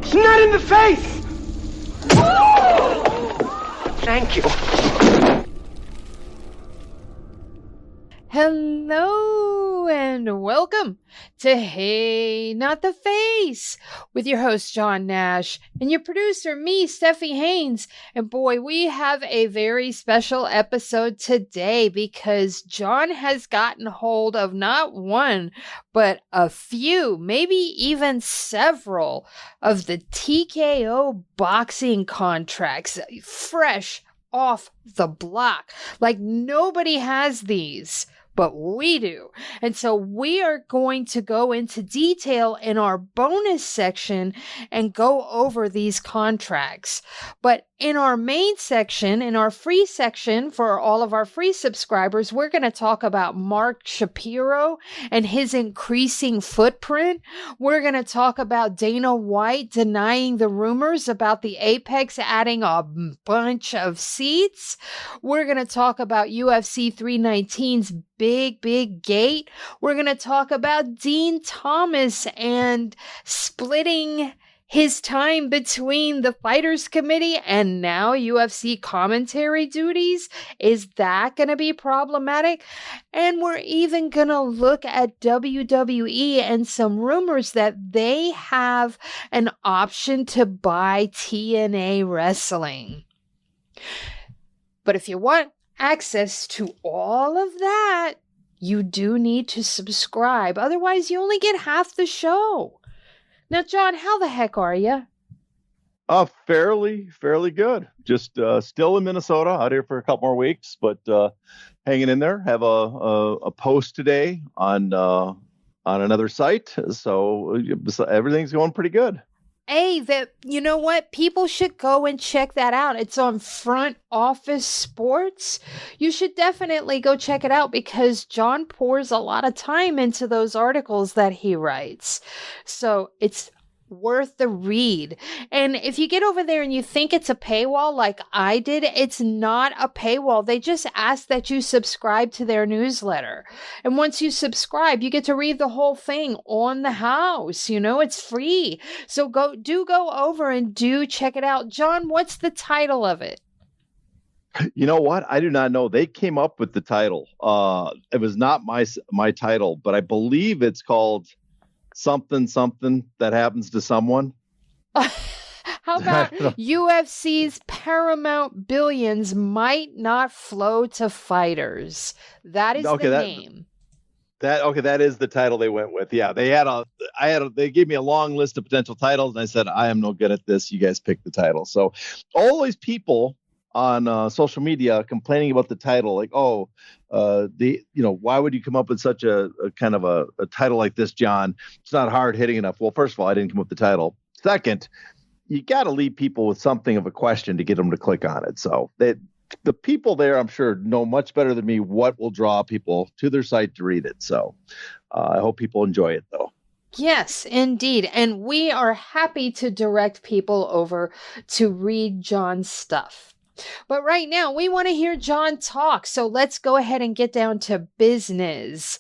It's not in the face! Thank you. Hello and welcome to Hey Not the Face with your host John Nash and your producer me, Steffi Haynes. And boy, we have a very special episode today because John has gotten hold of not one, but a few, maybe even several of the TKO boxing contracts, fresh off the block. Like nobody has these, but we do. And so we are going to go into detail in our bonus section and go over these contracts. But in our main section, in our free section for all of our free subscribers, we're going to talk about Mark Shapiro and his increasing footprint. We're going to talk about Dana White denying the rumors about the Apex adding a bunch of seats. We're going to talk about UFC 319's big gate. We're going to talk about Dean Thomas and splitting his time between the Fighters Committee and now UFC commentary duties. Is that going to be problematic? And we're even going to look at WWE and some rumors that they have an option to buy TNA Wrestling. But if you want access to all of that, you do need to subscribe. Otherwise, you only get half the show. Now, John, how the heck are you? Fairly good. Just still in Minnesota, out here for a couple more weeks, but hanging in there. Have a post today on another site, so everything's going pretty good. Hey, you know what? People should go and check that out. It's on Front Office Sports. You should definitely go check it out because John pours a lot of time into those articles that he writes. So it's worth the read. And if you get over there and you think it's a paywall like I did, it's not a paywall. They just ask that you subscribe to their newsletter. And once you subscribe, you get to read the whole thing on the house. You know, it's free. So go over and do check it out. John, what's the title of it? You know what? I do not know. They came up with the title. It was not my title, but I believe it's called something that happens to someone. How about UFC's Paramount billions might not flow to fighters? That is the name. That is the title they went with. Yeah, they gave me a long list of potential titles, and I said, I am no good at this. You guys pick the title. So all these people on social media complaining about the title, like, why would you come up with such a kind of a title like this, John? It's not hard hitting enough. Well, first of all, I didn't come up with the title. Second, you got to leave people with something of a question to get them to click on it. So the people there, I'm sure, know much better than me what will draw people to their site to read it. So I hope people enjoy it, though. Yes, indeed. And we are happy to direct people over to read John's stuff. But right now, we want to hear John talk, so let's go ahead and get down to business.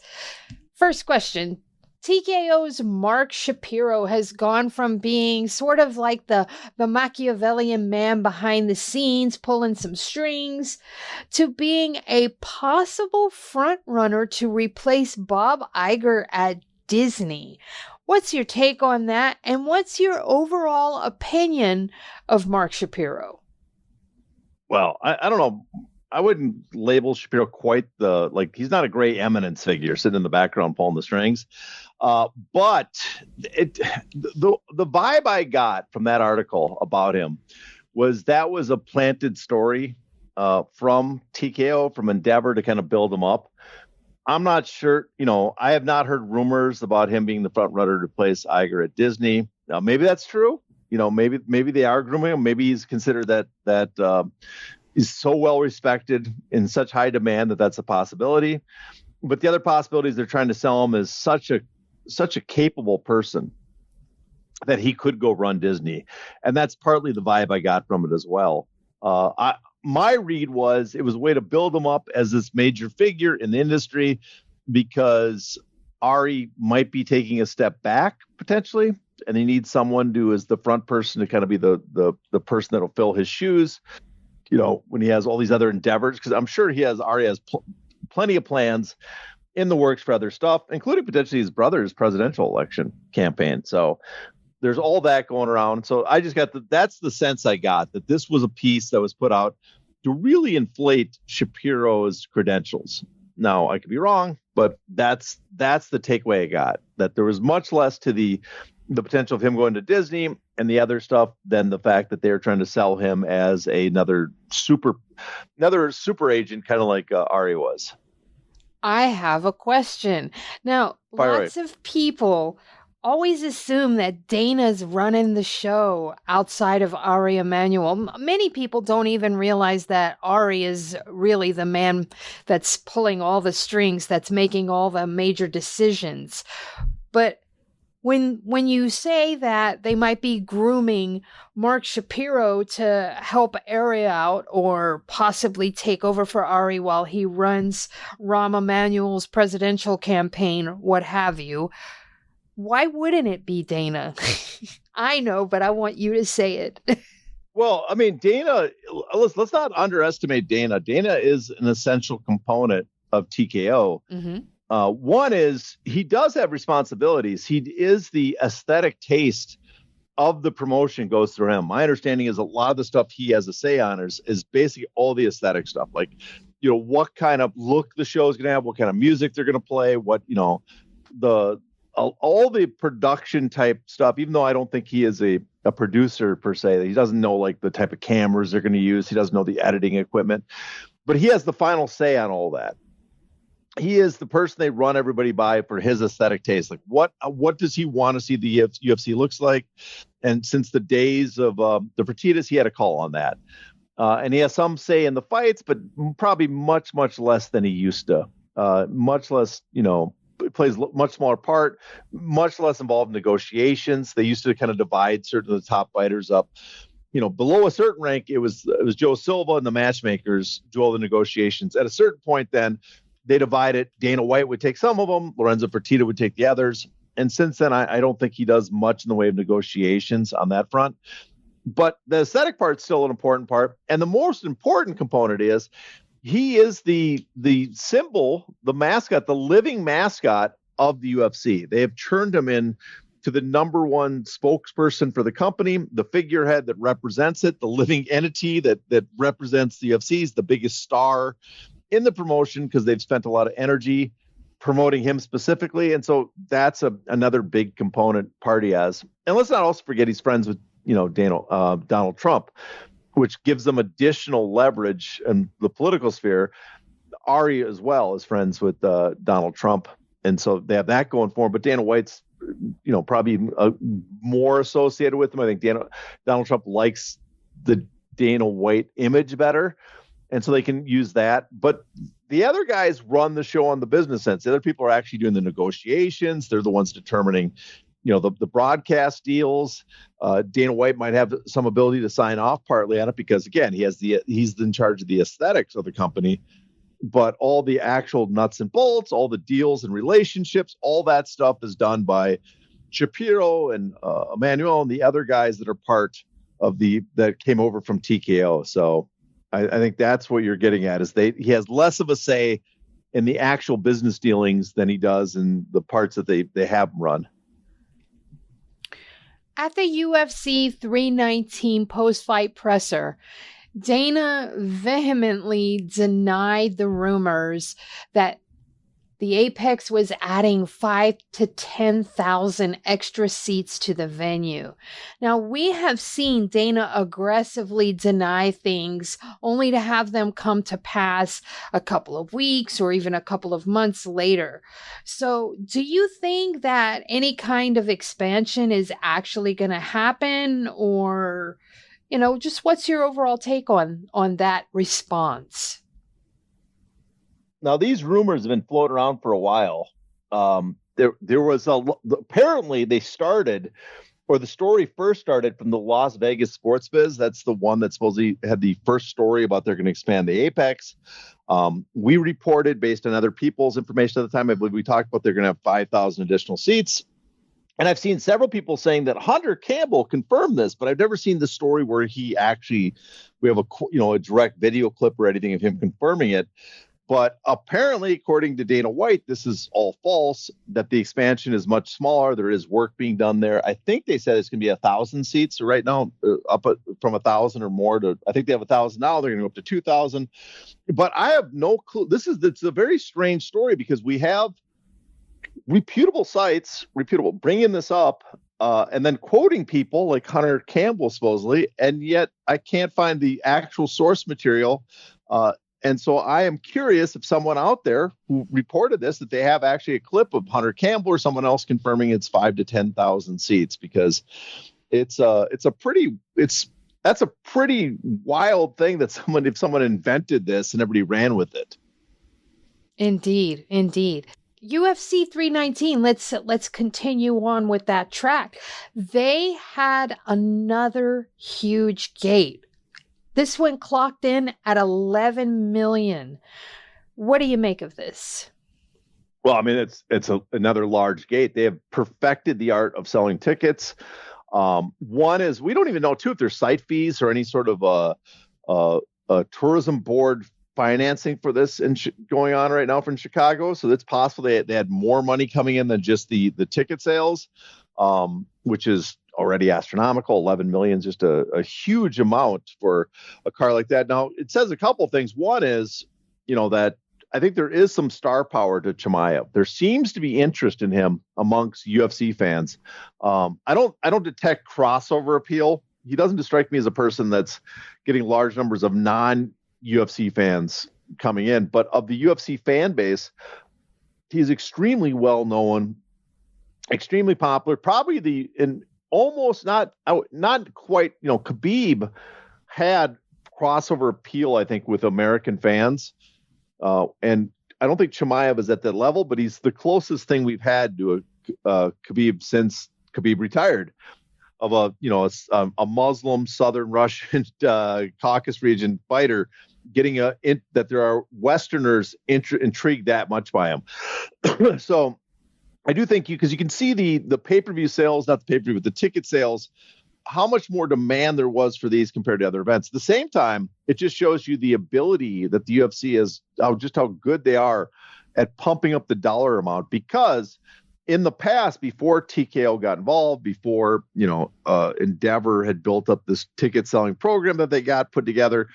First question. TKO's Mark Shapiro has gone from being sort of like the Machiavellian man behind the scenes, pulling some strings, to being a possible front runner to replace Bob Iger at Disney. What's your take on that, and what's your overall opinion of Mark Shapiro? Well, I don't know. I wouldn't label Shapiro quite he's not a gray eminence figure sitting in the background pulling the strings. But the vibe I got from that article about him was a planted story from TKO, from Endeavor to kind of build him up. I'm not sure, I have not heard rumors about him being the front runner to replace Iger at Disney. Now, maybe that's true. Maybe they are grooming him. Maybe he's considered that he's so well respected, in such high demand that's a possibility. But the other possibility is they're trying to sell him as such a capable person that he could go run Disney, and that's partly the vibe I got from it as well. My read was it was a way to build him up as this major figure in the industry because Ari might be taking a step back potentially and they need someone who is the front person to kind of be the person that'll fill his shoes, when he has all these other endeavors, because I'm sure he already has plenty of plans in the works for other stuff, including potentially his brother's presidential election campaign. So there's all that going around. So I just got that's the sense I got, that this was a piece that was put out to really inflate Shapiro's credentials. Now, I could be wrong, but that's the takeaway I got, that there was much less to the potential of him going to Disney and the other stuff than the fact that they're trying to sell him as another super agent, kind of like Ari was. I have a question. Now, lots of people always assume that Dana's running the show outside of Ari Emanuel. Many people don't even realize that Ari is really the man that's pulling all the strings, that's making all the major decisions. But when you say that they might be grooming Mark Shapiro to help Ari out or possibly take over for Ari while he runs Rahm Emanuel's presidential campaign, what have you, why wouldn't it be Dana? I know, but I want you to say it. Well, I mean, Dana, let's not underestimate Dana. Dana is an essential component of TKO. Mm-hmm. One is he does have responsibilities. He is the aesthetic taste of the promotion goes through him. My understanding is a lot of the stuff he has a say on is basically all the aesthetic stuff. Like, what kind of look the show is going to have, what kind of music they're going to play, what, all the production type stuff, even though I don't think he is a producer per se. He doesn't know like the type of cameras they're going to use. He doesn't know the editing equipment, but he has the final say on all that. He is the person they run everybody by for his aesthetic taste. Like what does he want to see the UFC looks like? And since the days of the Fertittas, he had a call on that. And he has some say in the fights, but probably much, much less than he used to. Much less, plays a much smaller part, much less involved in negotiations. They used to kind of divide certain of the top fighters up. Below a certain rank, it was Joe Silva and the matchmakers do all the negotiations. At a certain point, then they divide it. Dana White would take some of them. Lorenzo Fertitta would take the others. And since then, I don't think he does much in the way of negotiations on that front. But the aesthetic part's still an important part. And the most important component is he is the symbol, the mascot, the living mascot of the UFC. They have turned him in to the number one spokesperson for the company, the figurehead that represents it, the living entity that represents the UFC. He's the biggest star in the promotion because they've spent a lot of energy promoting him specifically. And so that's another big component party has. And let's not also forget he's friends with, Donald Trump, which gives them additional leverage in the political sphere. Ari as well is friends with Donald Trump. And so they have that going for him. But Dana White's, probably more associated with him. I think Donald Trump likes the Dana White image better. And so they can use that. But the other guys run the show on the business sense. The other people are actually doing the negotiations. They're the ones determining, the broadcast deals. Dana White might have some ability to sign off partly on it because, again, he's in charge of the aesthetics of the company. But all the actual nuts and bolts, all the deals and relationships, all that stuff is done by Shapiro and Emanuel and the other guys that are part of that came over from TKO. So I think that's what you're getting at is he has less of a say in the actual business dealings than he does in the parts that they have run. At the UFC 319 post-fight presser, Dana vehemently denied the rumors that the Apex was adding 5,000 to 10,000 extra seats to the venue. Now, we have seen Dana aggressively deny things only to have them come to pass a couple of weeks or even a couple of months later. So do you think that any kind of expansion is actually going to happen, or, just what's your overall take on that response? Now, these rumors have been floating around for a while. There was apparently they started, or the story first started from the Las Vegas Sports Biz. That's the one that supposedly had the first story about they're going to expand the Apex. We reported based on other people's information at the time. I believe we talked about they're going to have 5,000 additional seats. And I've seen several people saying that Hunter Campbell confirmed this, but I've never seen the story where he actually, we have a direct video clip or anything of him confirming it. But apparently, according to Dana White, this is all false, that the expansion is much smaller. There is work being done there. I think they said it's going to be 1,000 seats. So right now, from 1,000 or more to, I think they have 1,000 now. They're going to go up to 2,000. But I have no clue. It's a very strange story because we have reputable sites, bringing this up and then quoting people like Hunter Campbell, supposedly. And yet I can't find the actual source material. And so I am curious if someone out there who reported this, that they have actually a clip of Hunter Campbell or someone else confirming it's 5,000 to 10,000 seats, because that's a pretty wild thing that if someone invented this and everybody ran with it. Indeed. UFC 319, let's continue on with that track. They had another huge gate. This one clocked in at 11 million. What do you make of this? Well, I mean, it's another large gate. They have perfected the art of selling tickets. One is, we don't even know too if there's site fees or any sort of a tourism board financing for this going on right now from Chicago. So it's possible they had more money coming in than just the ticket sales, which is already astronomical. 11 million is just a huge amount for a car like that. Now, it says a couple of things. One is, that I think there is some star power to Chimaev. There seems to be interest in him amongst UFC fans. I don't detect crossover appeal. He doesn't strike me as a person that's getting large numbers of non-UFC fans coming in, but of the UFC fan base, he's extremely well known, extremely popular, probably almost not quite, Khabib had crossover appeal, I think, with American fans. And I don't think Chimaev is at that level, but he's the closest thing we've had to a Khabib since Khabib retired, of a Muslim, Southern Russian, Caucasus region fighter getting that there are Westerners intrigued that much by him. So I do think because you can see the pay-per-view sales, not the pay-per-view, but the ticket sales, how much more demand there was for these compared to other events. At the same time, it just shows you the ability that the UFC is, just how good they are at pumping up the dollar amount. Because in the past, before TKO got involved, before Endeavor had built up this ticket selling program that they got put together,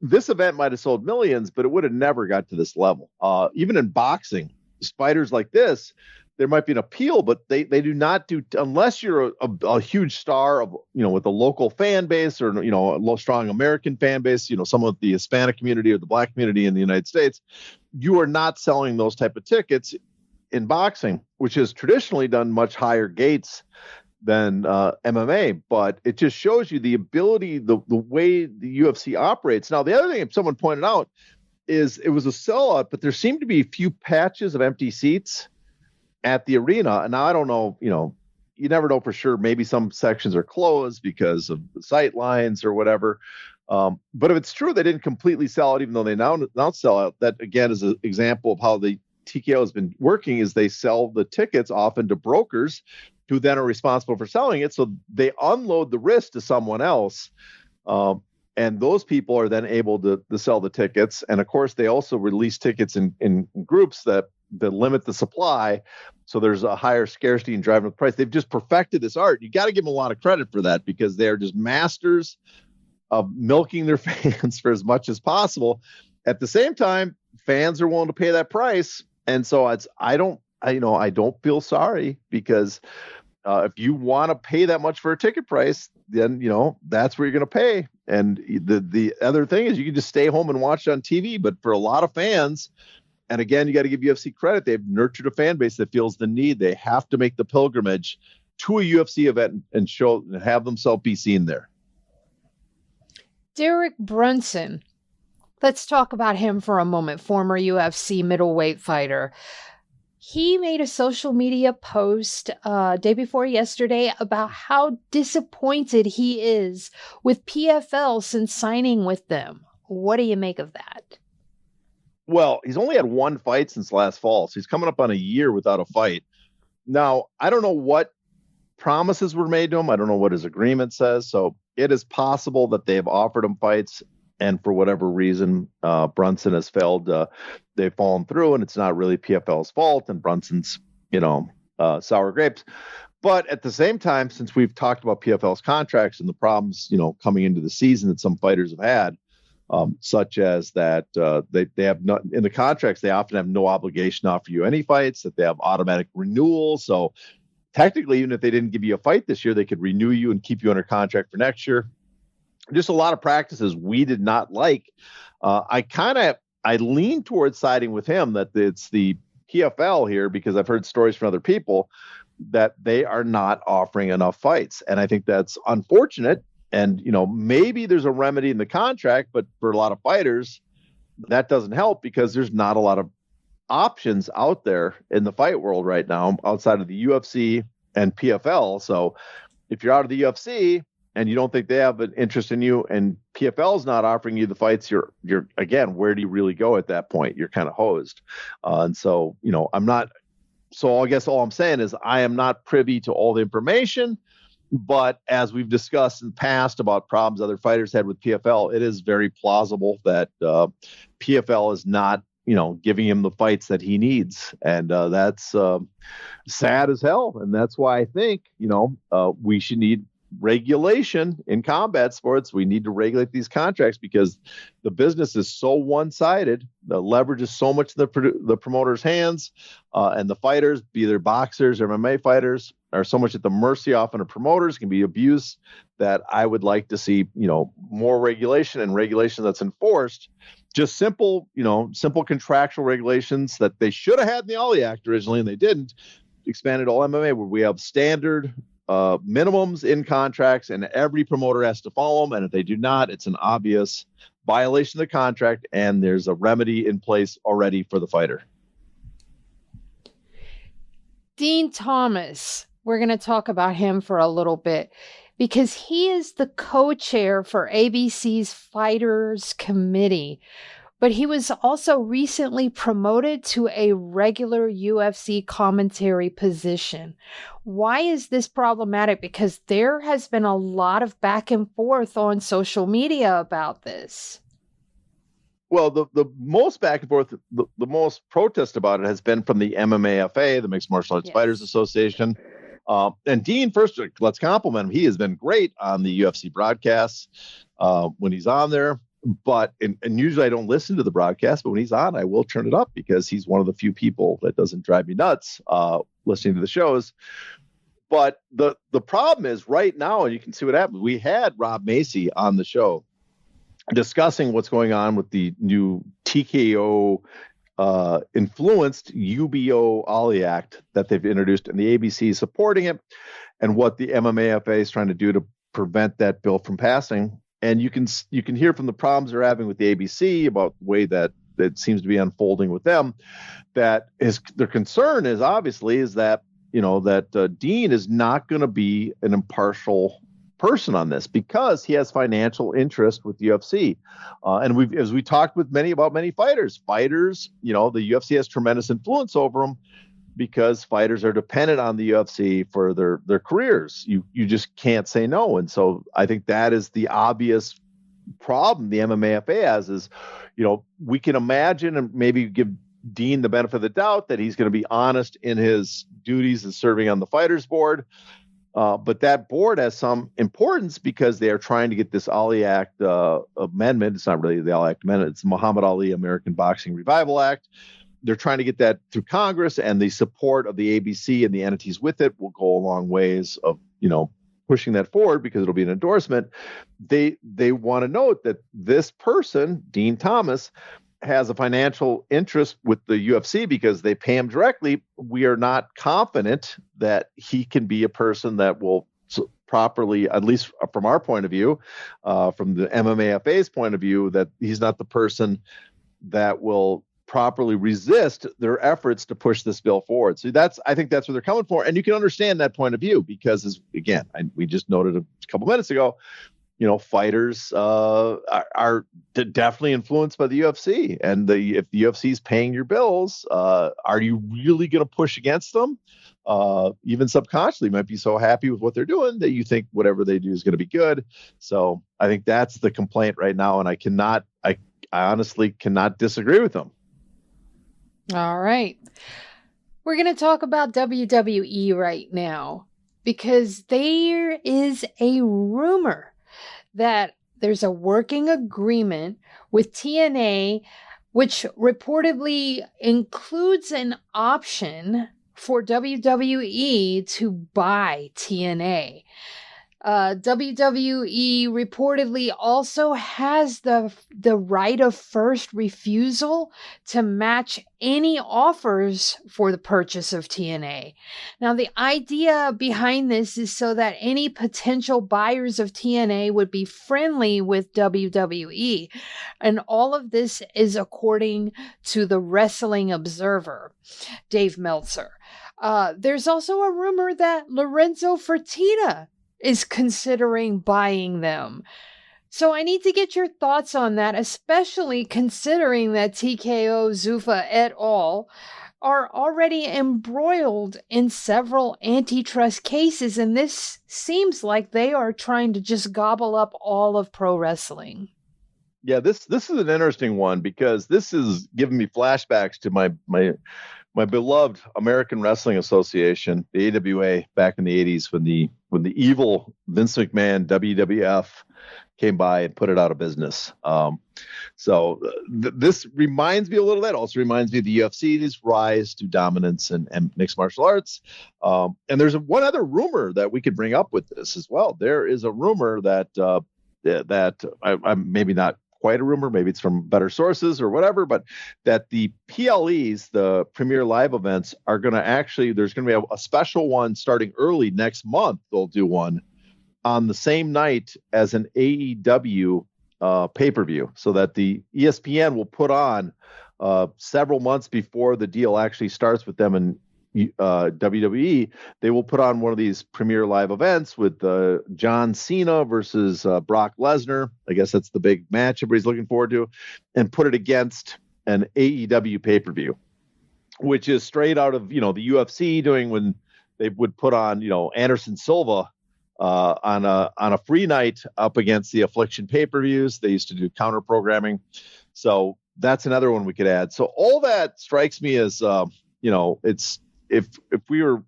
this event might have sold millions, but it would have never got to this level. Even in boxing, fighters like this, there might be an appeal, but they do not do, unless you're a huge star of, with a local fan base or, a strong American fan base, some of the Hispanic community or the Black community in the United States, you are not selling those type of tickets in boxing, which has traditionally done much higher gates than MMA. But it just shows you the ability, the way the UFC operates. Now, the other thing someone pointed out is it was a sellout, but there seemed to be a few patches of empty seats at the arena. And now I don't know, you never know for sure. Maybe some sections are closed because of the sight lines or whatever. But if it's true, they didn't completely sell out, even though they now sell out. That again is an example of how the TKO has been working, is they sell the tickets often to brokers who then are responsible for selling it. So they unload the risk to someone else. And those people are then able to sell the tickets. And of course, they also release tickets in groups that limit the supply. So there's a higher scarcity and driving the price. They've just perfected this art. You got to give them a lot of credit for that, because they are just masters of milking their fans for as much as possible. At the same time, fans are willing to pay that price. And so I don't feel sorry, because if you want to pay that much for a ticket price, then, that's where you're going to pay. And the other thing is you can just stay home and watch it on TV. But for a lot of fans, and again, you got to give UFC credit, they've nurtured a fan base that feels the need. They have to make the pilgrimage to a UFC event and have themselves be seen there. Derek Brunson. Let's talk about him for a moment. Former UFC middleweight fighter. He made a social media post day before yesterday about how disappointed he is with PFL since signing with them. What do you make of that? Well, he's only had one fight since last fall, so he's coming up on a year without a fight. Now, I don't know what promises were made to him. I don't know what his agreement says. So it is possible that they've offered him fights, and for whatever reason, Brunson has failed. They've fallen through, and it's not really PFL's fault, and Brunson's, sour grapes. But at the same time, since we've talked about PFL's contracts and the problems, coming into the season that some fighters have had, such as that they have not in the contracts, they often have no obligation to offer you any fights, that they have automatic renewal. So technically, even if they didn't give you a fight this year, they could renew you and keep you under contract for next year. Just a lot of practices we did not like. I lean towards siding with him that it's the PFL here, because I've heard stories from other people that they are not offering enough fights. And I think that's unfortunate. And, maybe there's a remedy in the contract, but for a lot of fighters, that doesn't help because there's not a lot of options out there in the fight world right now outside of the UFC and PFL. So if you're out of the UFC and you don't think they have an interest in you and PFL is not offering you the fights, you're again, where do you really go at that point? You're kind of hosed. And so, So I guess all I'm saying is I am not privy to all the information, but as we've discussed in the past about problems other fighters had with PFL, it is very plausible that PFL is not, giving him the fights that he needs. And that's sad as hell. And that's why I think, we should need regulation in combat sports. We need to regulate these contracts because the business is so one-sided. The leverage is so much in the promoter's hands, and the fighters, be they boxers or MMA fighters, are so much at the mercy often of promoters, can be abused, that I would like to see, more regulation and regulation that's enforced. Just simple contractual regulations that they should have had in the Ollie Act originally, and they didn't. Expanded all MMA, where we have standard minimums in contracts, and every promoter has to follow them. And if they do not, it's an obvious violation of the contract, and there's a remedy in place already for the fighter. Dean Thomas, we're going to talk about him for a little bit because he is the co-chair for ABC's Fighters Committee. But he was also recently promoted to a regular UFC commentary position. Why is this problematic? Because there has been a lot of back and forth on social media about this. Well, the most back and forth, the most protest about it has been from the MMAFA, the Mixed Martial Arts Fighters Association. And Dean, first, let's compliment him. He has been great on the UFC broadcasts when he's on there. But and usually I don't listen to the broadcast, but when he's on, I will turn it up because he's one of the few people that doesn't drive me nuts listening to the shows. But the problem is right now, and you can see what happened. We had Rob Macy on the show discussing what's going on with the new TKO influenced UBO Ollie Act that they've introduced, and the ABC is supporting it, and what the MMAFA is trying to do to prevent that bill from passing. And you can hear from the problems they're having with the ABC about the way that it seems to be unfolding with them, that their concern is obviously that Dean is not going to be an impartial person on this because he has financial interest with the UFC. And as we talked with many fighters, the UFC has tremendous influence over them because fighters are dependent on the UFC for their careers. You just can't say no. And so I think that is the obvious problem the MMAFA has is, we can imagine and maybe give Dean the benefit of the doubt that he's going to be honest in his duties as serving on the fighters board. But that board has some importance because they are trying to get this Ali Act amendment. It's not really the Ali Act amendment. It's the Muhammad Ali American Boxing Revival Act. They're trying to get that through Congress, and the support of the ABC and the entities with it will go a long ways of, pushing that forward because it'll be an endorsement. They want to note that this person, Dean Thomas, has a financial interest with the UFC because they pay him directly. We are not confident that he can be a person that will properly, at least from our point of view, from the MMAFA's point of view, that he's not the person that will properly resist their efforts to push this bill forward. So I think that's what they're coming for. And you can understand that point of view because, we just noted a couple minutes ago, fighters are definitely influenced by the UFC. And if the UFC is paying your bills, are you really going to push against them? Even subconsciously, you might be so happy with what they're doing that you think whatever they do is going to be good. So I think that's the complaint right now, and I honestly cannot disagree with them. All right. We're going to talk about WWE right now because there is a rumor that there's a working agreement with TNA, which reportedly includes an option for WWE to buy TNA. WWE reportedly also has the right of first refusal to match any offers for the purchase of TNA. Now, the idea behind this is so that any potential buyers of TNA would be friendly with WWE. And all of this is according to the Wrestling Observer, Dave Meltzer. There's also a rumor that Lorenzo Fertitta is considering buying them. So I need to get your thoughts on that, especially considering that TKO, Zuffa et al. Are already embroiled in several antitrust cases, and this seems like they are trying to just gobble up all of pro wrestling. Yeah, this is an interesting one because this is giving me flashbacks to my beloved American Wrestling Association, the AWA, back in the 80s when the evil Vince McMahon WWF came by and put it out of business. This reminds me a little of that. Also reminds me of the UFC's rise to dominance and mixed martial arts. And there's one other rumor that we could bring up with this as well. There is a rumor that I'm maybe not quite a rumor, maybe it's from better sources or whatever, but that the PLEs, the Premier Live events, are going to there's going to be a special one starting early next month. They'll do one on the same night as an AEW pay-per-view, so that the ESPN will put on several months before the deal actually starts with them and WWE. They will put on one of these Premier Live events with John Cena versus Brock Lesnar. I guess that's the big match everybody's looking forward to, and put it against an AEW pay-per-view, which is straight out of the UFC doing when they would put on Anderson Silva on a free night up against the Affliction pay-per-views. They used to do counter programming, so that's another one we could add. So all that strikes me as it's. If we were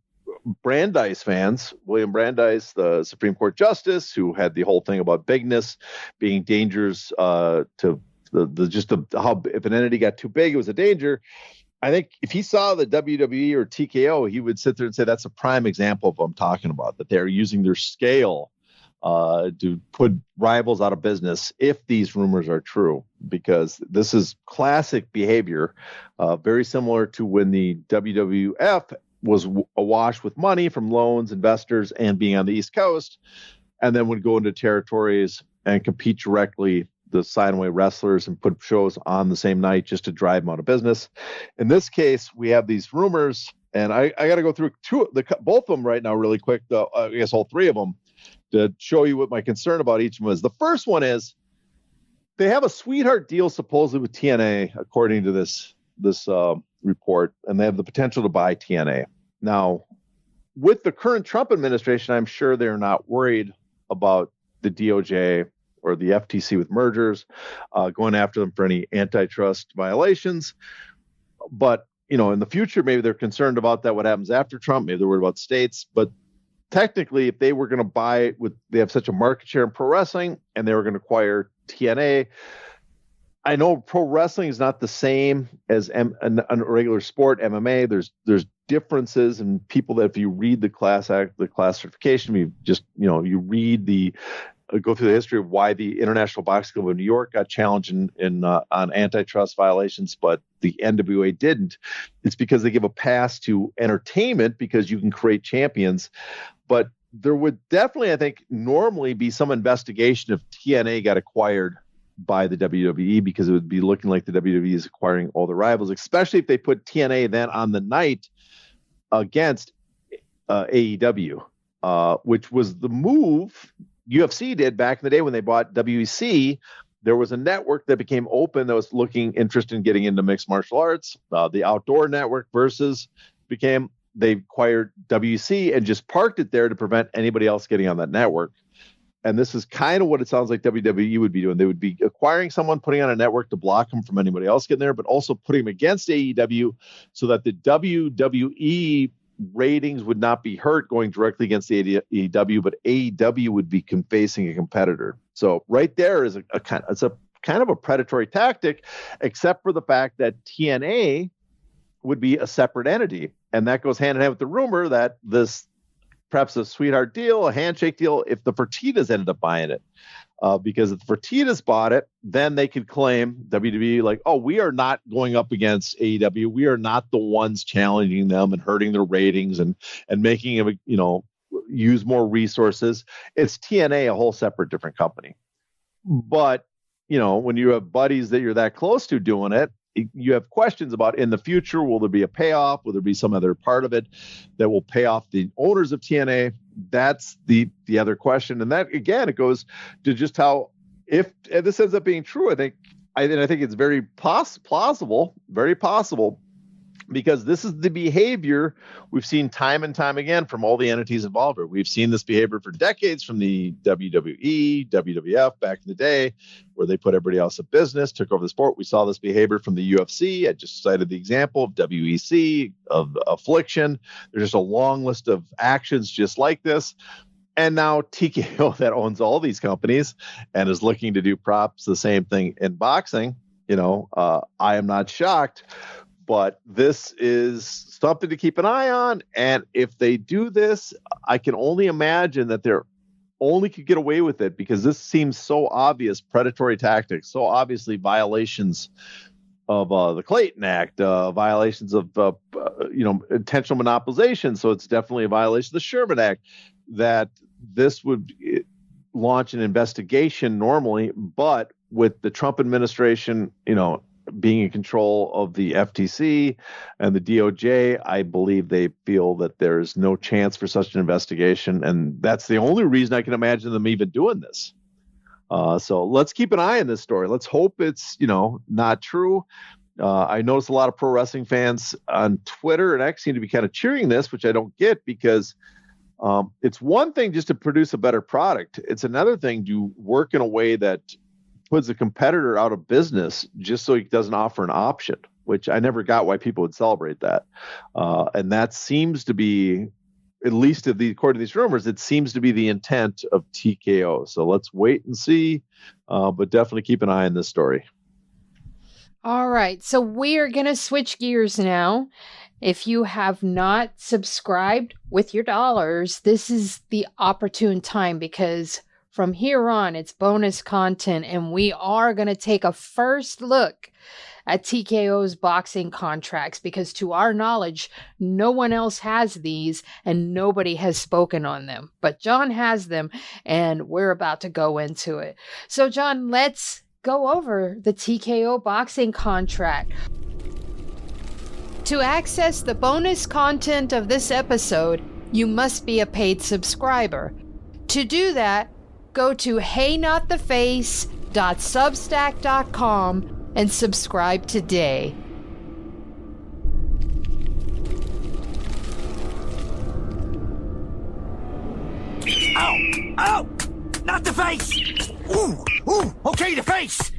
Brandeis fans, William Brandeis, the Supreme Court Justice, who had the whole thing about bigness being dangers to how if an entity got too big, it was a danger. I think if he saw the WWE or TKO, he would sit there and say that's a prime example of what I'm talking about, that they're using their scale to put rivals out of business if these rumors are true, because this is classic behavior, very similar to when the WWF was awash with money from loans, investors, and being on the East Coast, and then would go into territories and compete directly, the sign away wrestlers and put shows on the same night just to drive them out of business. In this case, we have these rumors, and I got to go through both of them right now really quick, I guess all three of them, to show you what my concern about each of them is. The first one is they have a sweetheart deal supposedly with TNA, according to this report, and they have the potential to buy TNA. Now, with the current Trump administration, I'm sure they're not worried about the DOJ or the FTC with mergers going after them for any antitrust violations. But, in the future, maybe they're concerned about that, what happens after Trump. Maybe they're worried about states. But technically, if they were going to buy they have such a market share in pro wrestling and they were going to acquire TNA, I know pro wrestling is not the same as a regular sport, MMA. There's differences in people that if you read the class certification, you just, you read go through the history of why the International Boxing Club of New York got challenged on antitrust violations, but the NWA didn't. It's because they give a pass to entertainment because you can create champions. But there would definitely, I think, normally be some investigation if TNA got acquired by the WWE, because it would be looking like the WWE is acquiring all the rivals, especially if they put TNA then on the night against AEW, which was the move UFC did back in the day when they bought WEC. There was a network that became open that was looking interested in getting into mixed martial arts. The Outdoor Network versus they acquired WEC and just parked it there to prevent anybody else getting on that network. And this is kind of what it sounds like WWE would be doing. They would be acquiring someone, putting on a network to block them from anybody else getting there, but also putting them against AEW so that the WWE ratings would not be hurt going directly against the AEW, but AEW would be facing a competitor. So right there is a kind of a predatory tactic, except for the fact that TNA would be a separate entity. And that goes hand in hand with the rumor that this perhaps a sweetheart deal, a handshake deal, if the Fertittas ended up buying it. Because if the Fertittas bought it, then they could claim WWE like, oh, we are not going up against AEW. We are not the ones challenging them and hurting their ratings and making them, use more resources. It's TNA, a whole separate different company. But, when you have buddies that you're that close to doing it, you have questions about in the future, will there be a payoff? Will there be some other part of it that will pay off the owners of TNA? That's the other question. And that, again, it goes to just how, if this ends up being true, I think it's very plausible, very possible, because this is the behavior we've seen time and time again from all the entities involved. We've seen this behavior for decades from the WWE, WWF back in the day, where they put everybody else in business, took over the sport. We saw this behavior from the UFC. I just cited the example of WEC, of Affliction. There's just a long list of actions just like this. And now TKO, that owns all these companies and is looking to do props the same thing in boxing. I am not shocked. But this is something to keep an eye on. And if they do this, I can only imagine that they're only could get away with it because this seems so obvious, predatory tactics, so obviously violations of the Clayton Act, violations of, intentional monopolization. So it's definitely a violation of the Sherman Act, that this would launch an investigation normally. But with the Trump administration, being in control of the FTC and the DOJ, I believe they feel that there's no chance for such an investigation. And that's the only reason I can imagine them even doing this. So let's keep an eye on this story. Let's hope it's, not true. I notice a lot of pro wrestling fans on Twitter and X seem to be kind of cheering this, which I don't get, because it's one thing just to produce a better product. It's another thing to work in a way that puts a competitor out of business just so he doesn't offer an option, which I never got why people would celebrate that. And that seems to be, at least according to these rumors, it seems to be the intent of TKO. So let's wait and see, but definitely keep an eye on this story. All right. So we are going to switch gears now. If you have not subscribed with your dollars, this is the opportune time, because from here on, it's bonus content, and we are going to take a first look at TKO's boxing contracts, because to our knowledge, no one else has these and nobody has spoken on them. But John has them, and we're about to go into it. So, John, let's go over the TKO boxing contract. To access the bonus content of this episode, you must be a paid subscriber. To do that, go to heynottheface.substack.com and subscribe today. Ow! Ow! Not the face! Ooh! Ooh! Okay, the face!